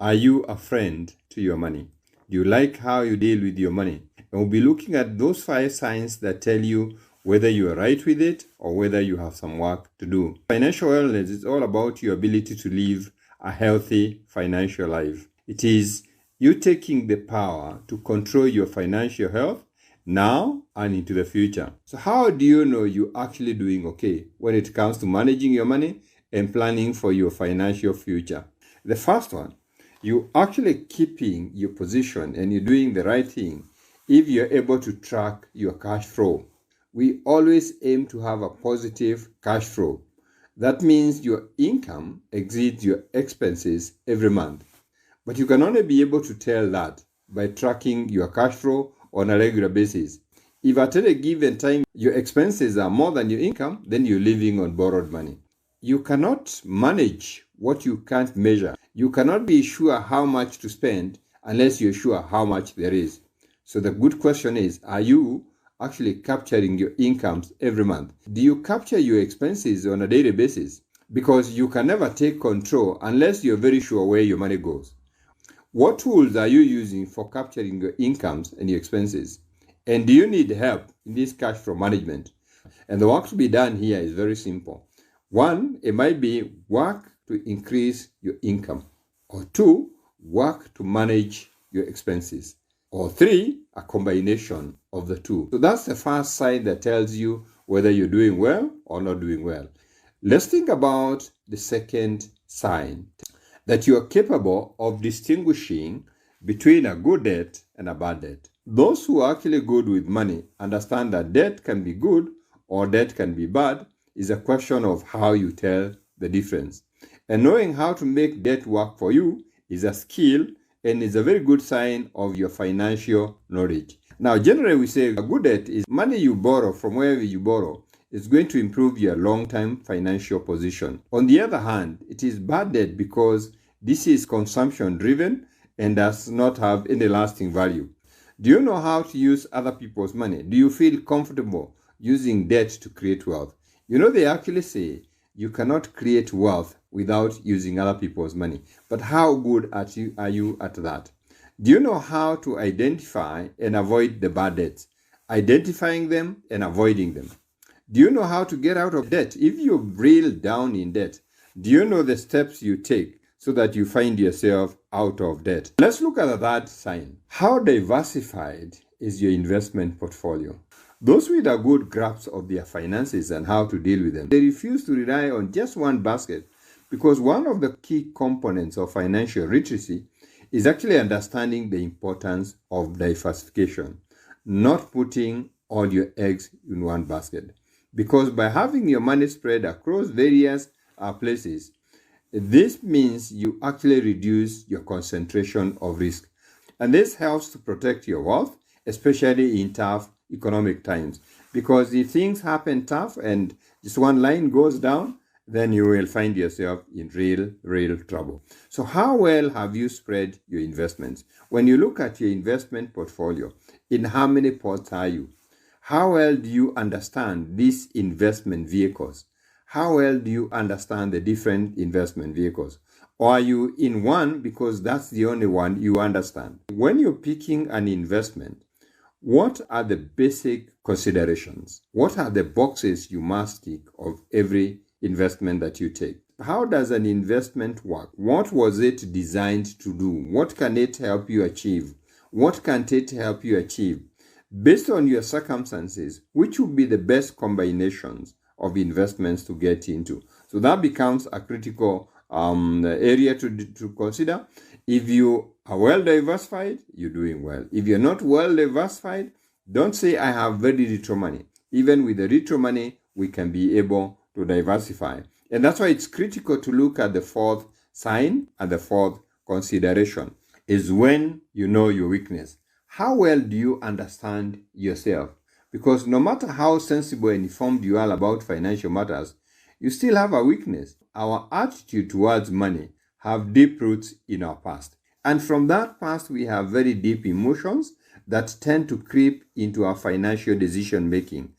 Are you a friend to your money? Do you like how you deal with your money? And we'll be looking at those 5 signs that tell you whether you are right with it or whether you have some work to do. Financial wellness is all about your ability to live a healthy financial life. It is you taking the power to control your financial health now and into the future. So how do you know you're actually doing okay when it comes to managing your money and planning for your financial future? The first one, you actually keeping your position and you're doing the right thing if you're able to track your cash flow. We always aim to have a positive cash flow. That means your income exceeds your expenses every month. But you can only be able to tell that by tracking your cash flow on a regular basis. If at a given time your expenses are more than your income, then you're living on borrowed money. You cannot manage what you can't measure. You cannot be sure how much to spend unless you're sure how much there is. So the good question is, are you actually capturing your incomes every month? Do you capture your expenses on a daily basis? Because you can never take control unless you're very sure where your money goes. What tools are you using for capturing your incomes and your expenses? And do you need help in this cash flow management? And the work to be done here is very simple. 1, it might be work to increase your income. Or 2, work to manage your expenses. Or 3, a combination of the two. So that's the first sign that tells you whether you're doing well or not doing well. Let's think about the second sign, that you are capable of distinguishing between a good debt and a bad debt. Those who are actually good with money understand that debt can be good or debt can be bad. Is a question of how you tell the difference. And knowing how to make debt work for you is a skill and is a very good sign of your financial knowledge. Now, generally we say a good debt is money you borrow from wherever you borrow. It's going to improve your long-term financial position. On the other hand, it is bad debt because this is consumption driven and does not have any lasting value. Do you know how to use other people's money? Do you feel comfortable using debt to create wealth? You know, they actually say you cannot create wealth without using other people's money. But how good are you at that? Do you know how to identify and avoid the bad debts? Identifying them and avoiding them. Do you know how to get out of debt? If you're real down in debt, do you know the steps you take so that you find yourself out of debt? Let's look at that sign. How diversified is your investment portfolio? Those with a good grasp of their finances and how to deal with them, they refuse to rely on just one basket, because one of the key components of financial literacy is actually understanding the importance of diversification, not putting all your eggs in one basket. Because by having your money spread across various places, this means you actually reduce your concentration of risk. And this helps to protect your wealth, especially in tough economic times. Because if things happen tough and just one line goes down, then you will find yourself in real trouble. So how well have you spread your investments? When you look at your investment portfolio, in how many pots are you? How well do you understand these investment vehicles? How well do you understand the different investment vehicles? Or are you in one because that's the only one you understand? When you're picking an investment, what are the basic considerations? What are the boxes you must tick of every investment that you take? How does an investment work? What was it designed to do? What can it help you achieve? What can't it help you achieve? Based on your circumstances, which would be the best combinations of investments to get into? So that becomes a critical area to consider. If you are well diversified, you're doing well. If you're not well diversified, don't say I have very little money. Even with the little money, we can be able to diversify. And that's why it's critical to look at the fourth sign and the fourth consideration is when you know your weakness. How well do you understand yourself? Because no matter how sensible and informed you are about financial matters, you still have a weakness. Our attitude towards money have deep roots in our past. And from that past, we have very deep emotions that tend to creep into our financial decision making.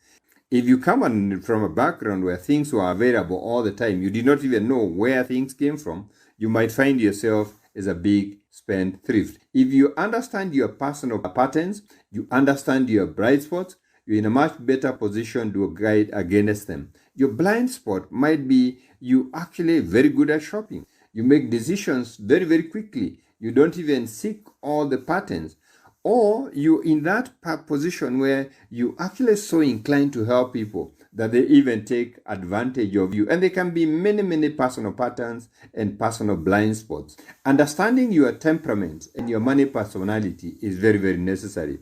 If you come from a background where things were available all the time, you did not even know where things came from, you might find yourself is a big spendthrift. If you understand your personal patterns, you understand your bright spots, you're in a much better position to guide against them. Your blind spot might be you actually very good at shopping. You make decisions very, very quickly. You don't even seek all the patterns. Or you're in that position where you actually so inclined to help people that they even take advantage of you. And there can be many, many personal patterns and personal blind spots. Understanding your temperament and your money personality is very, very necessary.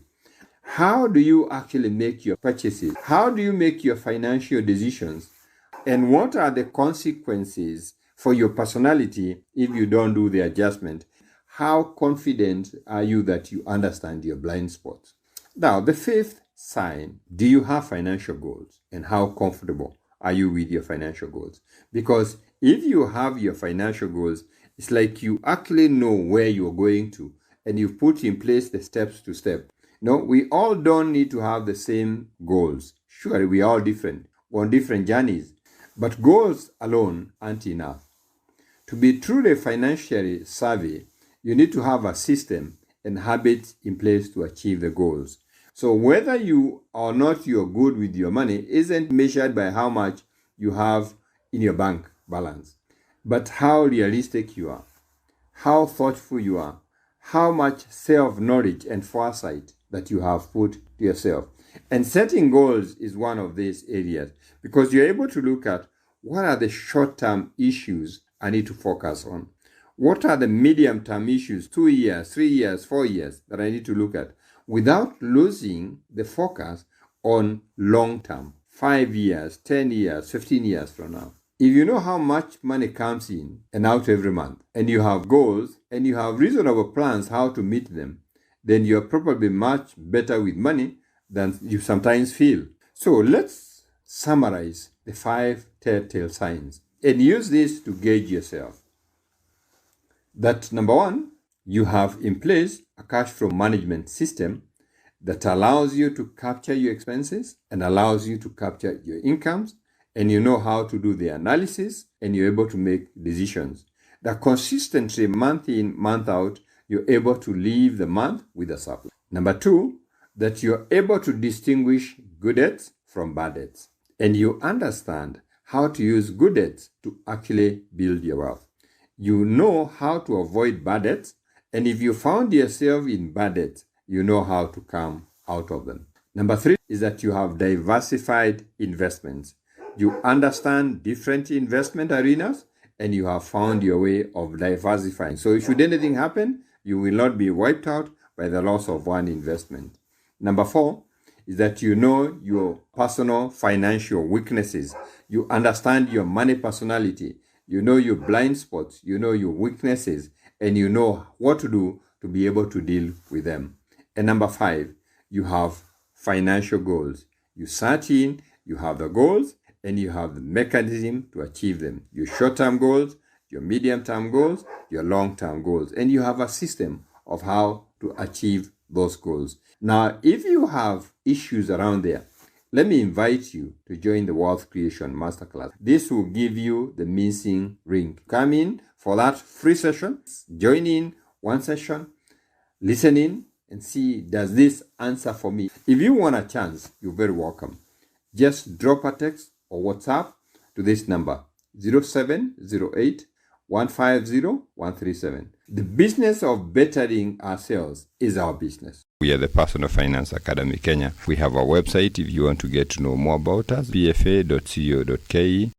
How do you actually make your purchases? How do you make your financial decisions? And what are the consequences for your personality if you don't do the adjustment? How confident are you that you understand your blind spots? Now, the fifth sign, do you have financial goals? And how comfortable are you with your financial goals? Because if you have your financial goals, it's like you actually know where you're going to and you put in place the steps to step. No, we all don't need to have the same goals. Sure, we are all different, we're on different journeys, but goals alone aren't enough. To be truly financially savvy, you need to have a system and habits in place to achieve the goals. So whether you or not you're good with your money isn't measured by how much you have in your bank balance, but how realistic you are, how thoughtful you are, how much self-knowledge and foresight that you have put to yourself. And setting goals is one of these areas because you're able to look at what are the short-term issues I need to focus on. What are the medium-term issues, 2 years, 3 years, 4 years that I need to look at without losing the focus on long-term, 5 years, 10 years, 15 years from now. If you know how much money comes in and out every month, and you have goals, and you have reasonable plans how to meet them, then you're probably much better with money than you sometimes feel. So let's summarize the 5 telltale signs and use this to gauge yourself. That number 1, you have in place a cash flow management system that allows you to capture your expenses and allows you to capture your incomes, and you know how to do the analysis and you're able to make decisions. That consistently, month in, month out, you're able to leave the month with a surplus. Number 2, that you're able to distinguish good debts from bad debts, and you understand how to use good debts to actually build your wealth. You know how to avoid bad debts, and if you found yourself in bad debts, you know how to come out of them. Number 3 is that you have diversified investments. You understand different investment arenas, and you have found your way of diversifying. So should anything happen, you will not be wiped out by the loss of one investment. Number 4 is that you know your personal financial weaknesses. You understand your money personality. You know your blind spots, you know your weaknesses, and you know what to do to be able to deal with them. And number 5, you have financial goals. You search in, you have the goals, and you have the mechanism to achieve them. Your short-term goals, your medium-term goals, your long-term goals, and you have a system of how to achieve those goals. Now, if you have issues around there, let me invite you to join the Wealth Creation Masterclass. This will give you the missing ring. Come in for that free session. Join in one session, listen in, and see, does this answer for me? If you want a chance, you're very welcome. Just drop a text or WhatsApp to this number, 0708 150 137. The business of bettering ourselves is our business. We are the Personal Finance Academy Kenya. We have our website if you want to get to know more about us, pfa.co.ke.